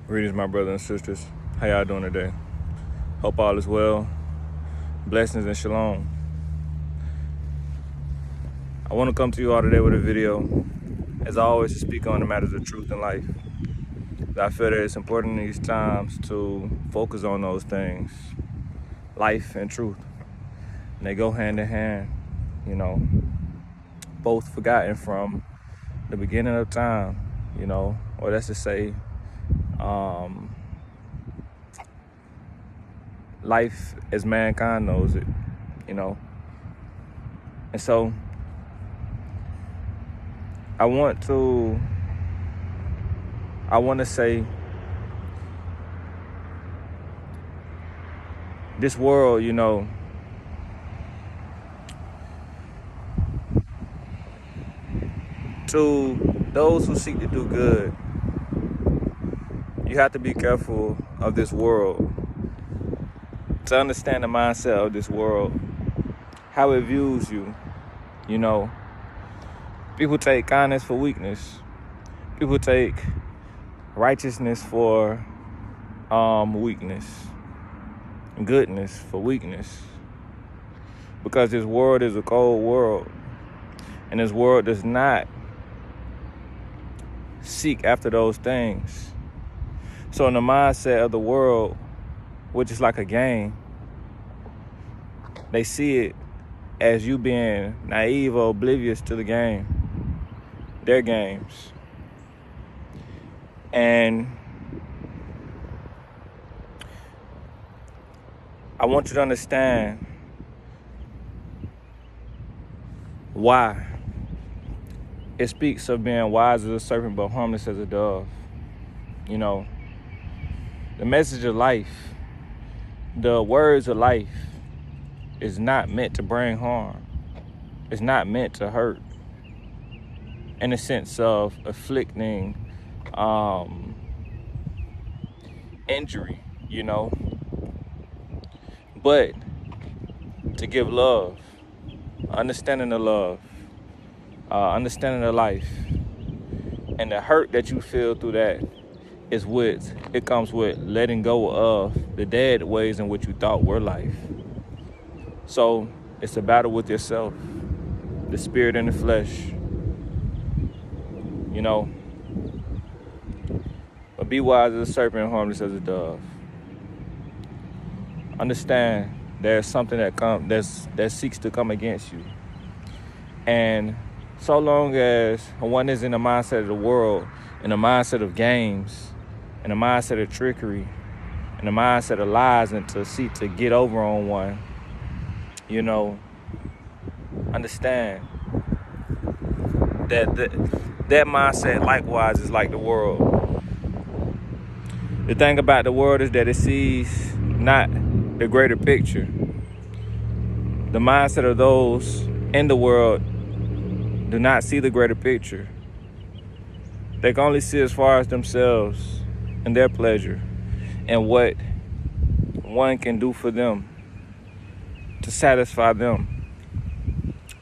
Greetings, my brothers and sisters. How y'all doing today? Hope all is well. Blessings and shalom. I want to come to you all today with a video, as I always, to speak on the matters of truth in life. I feel that it's important in these times to focus on those things, life and truth. And they go hand in hand, both forgotten from the beginning of time, or that's to say, life as mankind knows it, And so I want to say this world, to those who seek to do good, you have to be careful of this world. To understand the mindset of this world, how it views you, People take kindness for weakness. People take righteousness for weakness, and goodness for weakness. Because this world is a cold world, and this world does not seek after those things. So in the mindset of the world, which is like a game, they see it as you being naive or oblivious to the game, their games. And I want you to understand why it speaks of being wise as a serpent but harmless as a dove. The message of life, the words of life, is not meant to bring harm. It's not meant to hurt in the sense of inflicting injury, but to give love, understanding of love, understanding of life. And the hurt that you feel through that it comes with letting go of the dead ways in which you thought were life. So it's a battle with yourself, the spirit and the flesh, But be wise as a serpent and harmless as a dove. Understand there's something that seeks to come against you. And so long as one is in the mindset of the world, in the mindset of games, in the mindset of trickery, in the mindset of lies and to seek to get over on one, understand that mindset likewise is like the world. The thing about the world is that it sees not the greater picture. The mindset of those in the world do not see the greater picture. They can only see as far as themselves and their pleasure and what one can do for them to satisfy them.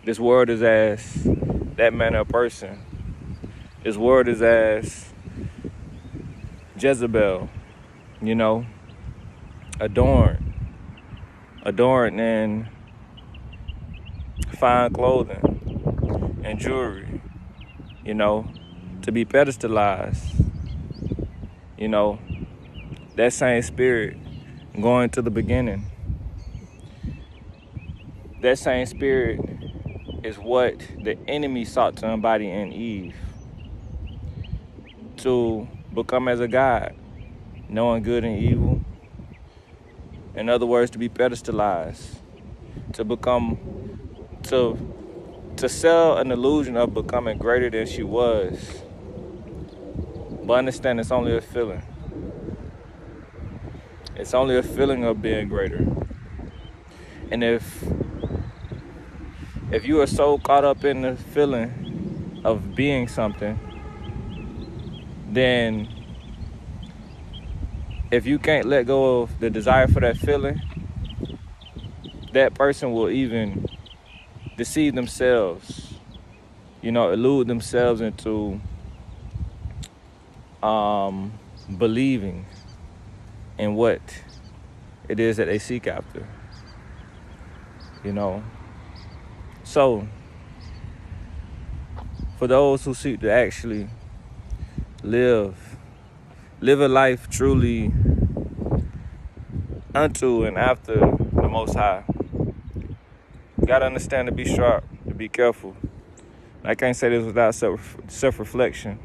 This world is as that manner of person. This world is as Jezebel, adorned in fine clothing and jewelry, to be pedestalized. That same spirit going to the beginning. That same spirit is what the enemy sought to embody in Eve, to become as a god, knowing good and evil. In other words, to be pedestalized, to sell an illusion of becoming greater than she was. But understand it's only a feeling. It's only a feeling of being greater. And if you are so caught up in the feeling of being something, then if you can't let go of the desire for that feeling, that person will even deceive themselves, elude themselves into believing in what it is that they seek after, So, for those who seek to actually live a life truly unto and after the Most High, you gotta understand to be sharp, to be careful. I can't say this without self-reflection.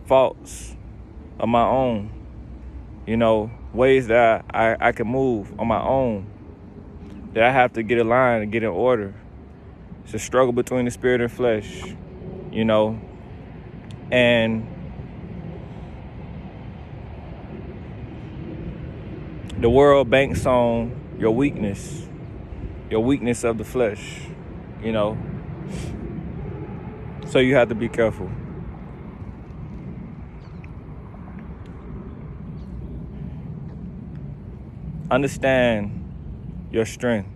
Faults of my own. Ways that I can move on my own, that I have to get aligned and get in order. It's a struggle between the spirit and flesh, and the world banks on your weakness of the flesh, so you have to be careful. Understand your strength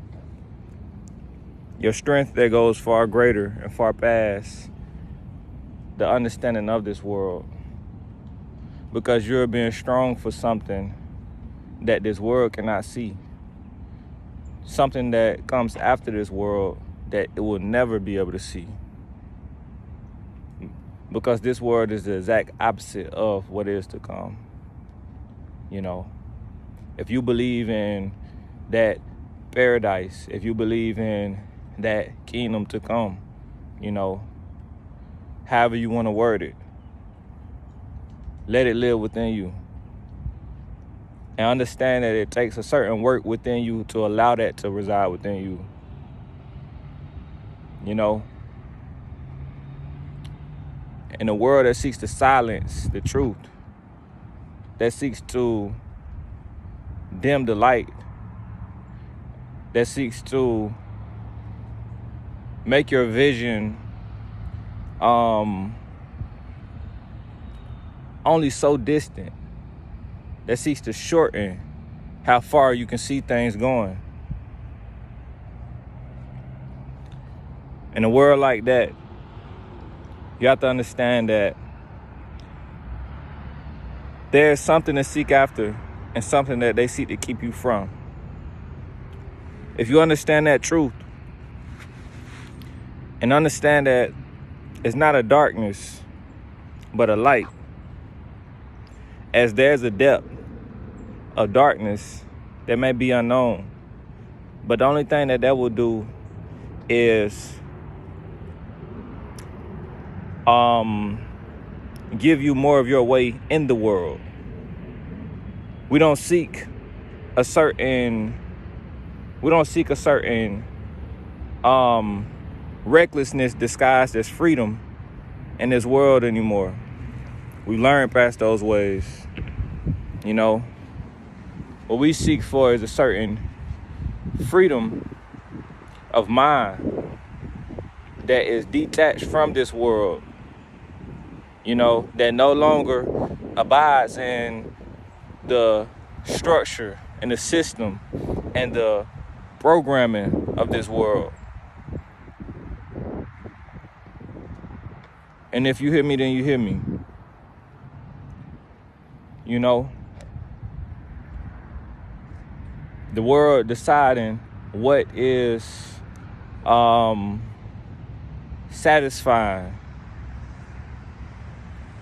that goes far greater and far past the understanding of this world, because you're being strong for something that this world cannot see, something that comes after this world that it will never be able to see, because this world is the exact opposite of what is to come. If you believe in that paradise, if you believe in that kingdom to come, however you want to word it, let it live within you. And understand that it takes a certain work within you to allow that to reside within you. In a world that seeks to silence the truth, that seeks to dim the light, that seeks to make your vision only so distant, that seeks to shorten how far you can see things going. In a world like that, you have to understand that there's something to seek after and something that they seek to keep you from. If you understand that truth and understand that it's not a darkness, but a light, as there's a depth of darkness that may be unknown, but the only thing that will do is give you more of your way in the world. We don't seek a certain recklessness disguised as freedom in this world anymore. We learned past those ways. What we seek for is a certain freedom of mind that is detached from this world, that no longer abides in the structure and the system and the programming of this world. And if you hear me, then you hear me. The world deciding what is satisfying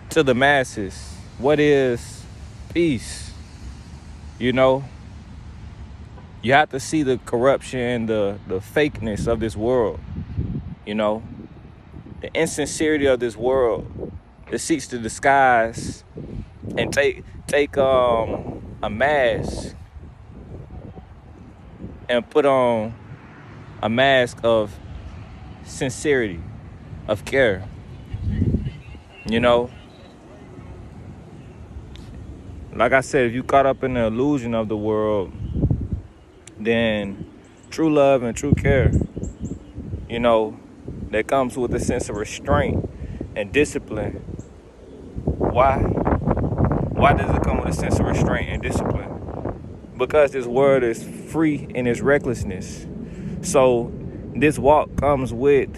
to the masses, what is peace. You have to see the corruption, the fakeness of this world, the insincerity of this world that seeks to disguise and take a mask and put on a mask of sincerity, of care. Like I said, if you caught up in the illusion of the world, then true love and true care, that comes with a sense of restraint and discipline. Why? Why does it come with a sense of restraint and discipline? Because this world is free in its recklessness. So this walk comes with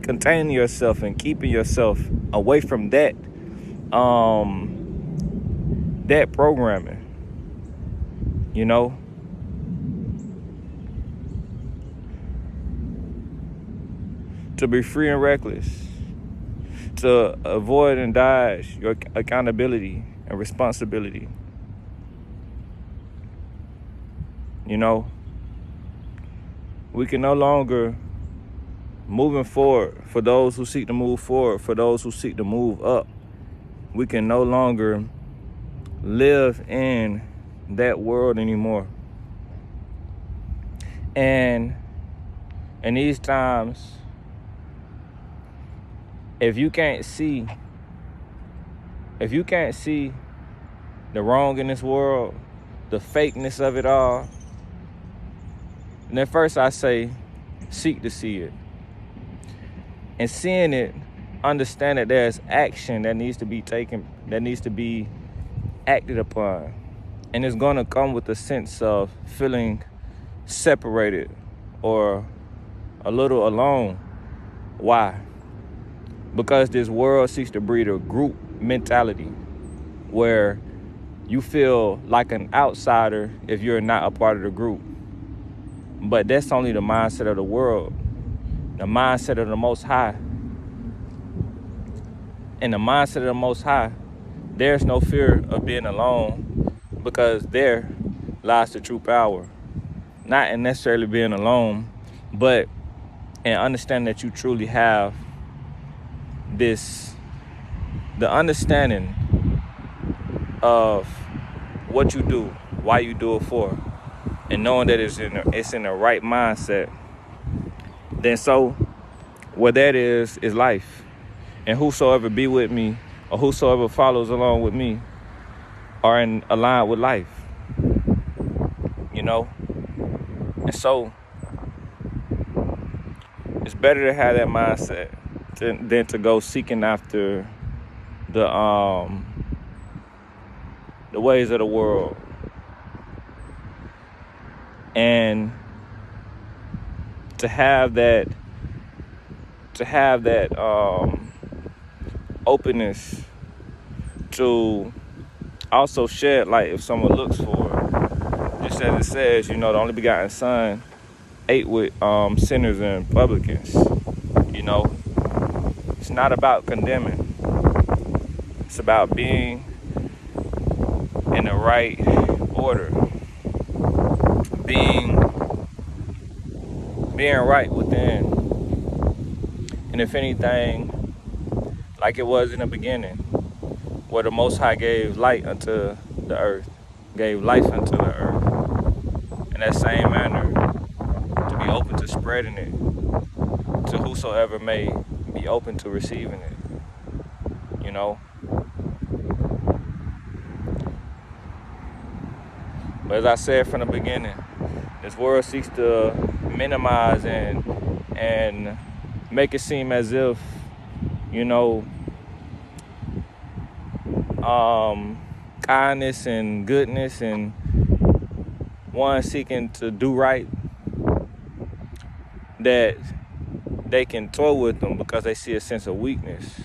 containing yourself and keeping yourself away from that that programming, you know. To be free and reckless, to avoid and dodge your accountability and responsibility. You know, we can no longer, moving forward, for those who seek to move forward, for those who seek to move up, we can no longer live in that world anymore. And in these times, if you can't see the wrong in this world, the fakeness of it all, then first I say, seek to see it. And seeing it, understand that there's action that needs to be taken, that needs to be acted upon. And it's gonna come with a sense of feeling separated or a little alone. Why? Because this world seeks to breed a group mentality where you feel like an outsider if you're not a part of the group. But that's only the mindset of the world, the mindset of the Most High. In the mindset of the Most High, there's no fear of being alone, because there lies the true power. Not in necessarily being alone, but in understanding that you truly have the understanding of what you do, why you do it for, and knowing that it's in the right mindset. Then so what that is life. And whosoever be with me, or whosoever follows along with me, are in aligned with life. You know? And so it's better to have that mindset than to go seeking after the ways of the world. And to have that openness to also shed light if someone looks for it. Just as it says, the only begotten Son ate with sinners and publicans. It's not about condemning. It's about being in the right order. Being right within. And if anything, like it was in the beginning, where the Most High gave light unto the earth, gave life unto the earth. In that same manner, to be open to spreading it to whosoever may be open to receiving it. But as I said from the beginning, this world seeks to minimize and make it seem as if, kindness and goodness and one seeking to do right, that they can toy with them because they see a sense of weakness,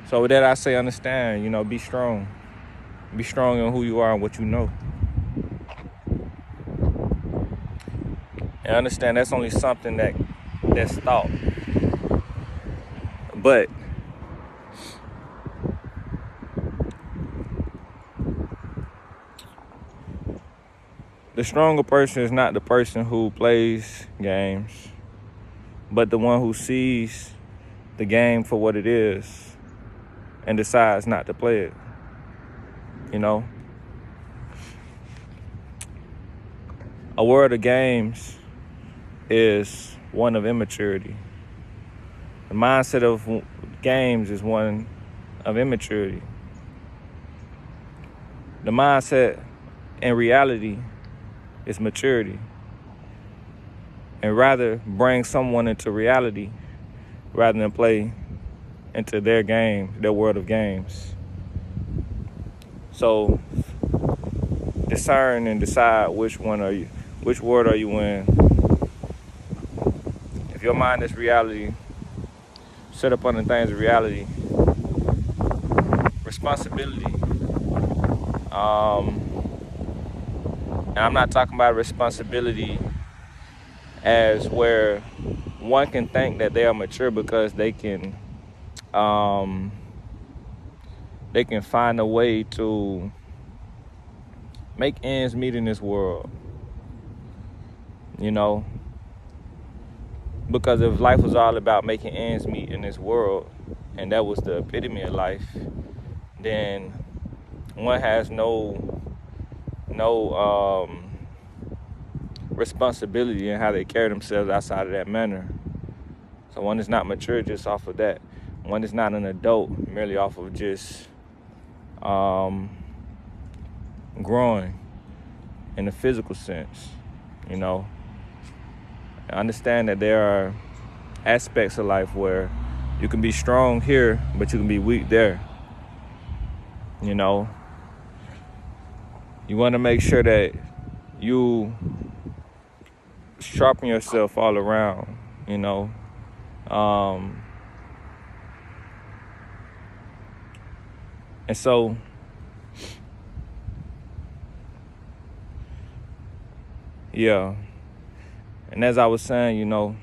So with that I say, understand, be strong. Be strong in who you are and what you know. And understand that's only something that's thought. But the stronger person is not the person who plays games, but the one who sees the game for what it is and decides not to play it. A world of games is one of immaturity. The mindset of games is one of immaturity. The mindset in reality is maturity. And rather bring someone into reality rather than play into their game, their world of games. So discern and decide which world are you in. If your mind is reality, set up on the things of reality. Responsibility. And I'm not talking about responsibility as where one can think that they are mature because they can find a way to make ends meet in this world, you know? Because if life was all about making ends meet in this world, and that was the epitome of life, then one has no responsibility in how they carry themselves outside of that manner. So one is not mature just off of that. One is not an adult merely off of just growing in the physical sense, you know. I understand that there are aspects of life where you can be strong here, but you can be weak there, you know. You want to make sure that you sharpen yourself all around, you know. And so yeah, and as I was saying, you know,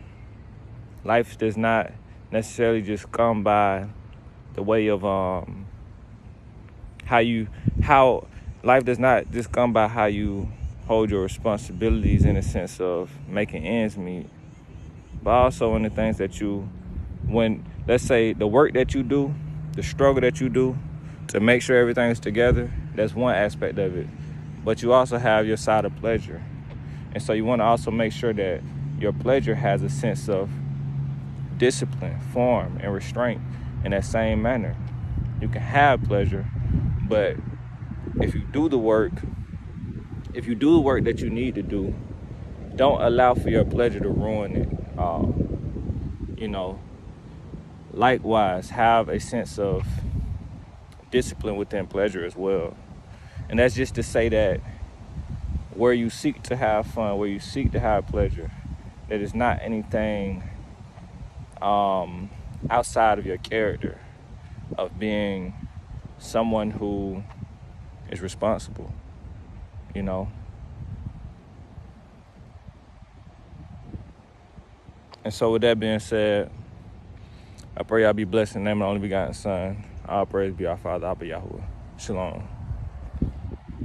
life does not necessarily just come by the way of how life does not just come by how you hold your responsibilities in the sense of making ends meet, but also in the things that when, let's say, the work that you do, the struggle that you do to make sure everything's together, that's one aspect of it. But you also have your side of pleasure. And so you want to also make sure that your pleasure has a sense of discipline, form, and restraint in that same manner. You can have pleasure, but if you do the work that you need to do, don't allow for your pleasure to ruin it. You know, likewise, have a sense of discipline within pleasure as well. And that's just to say that where you seek to have fun, where you seek to have pleasure, that is not anything outside of your character of being someone who is responsible, you know. And so with that being said, I pray y'all be blessed in the name of the only begotten Son. All praise be our Father, Abba Yahuwah. Shalom.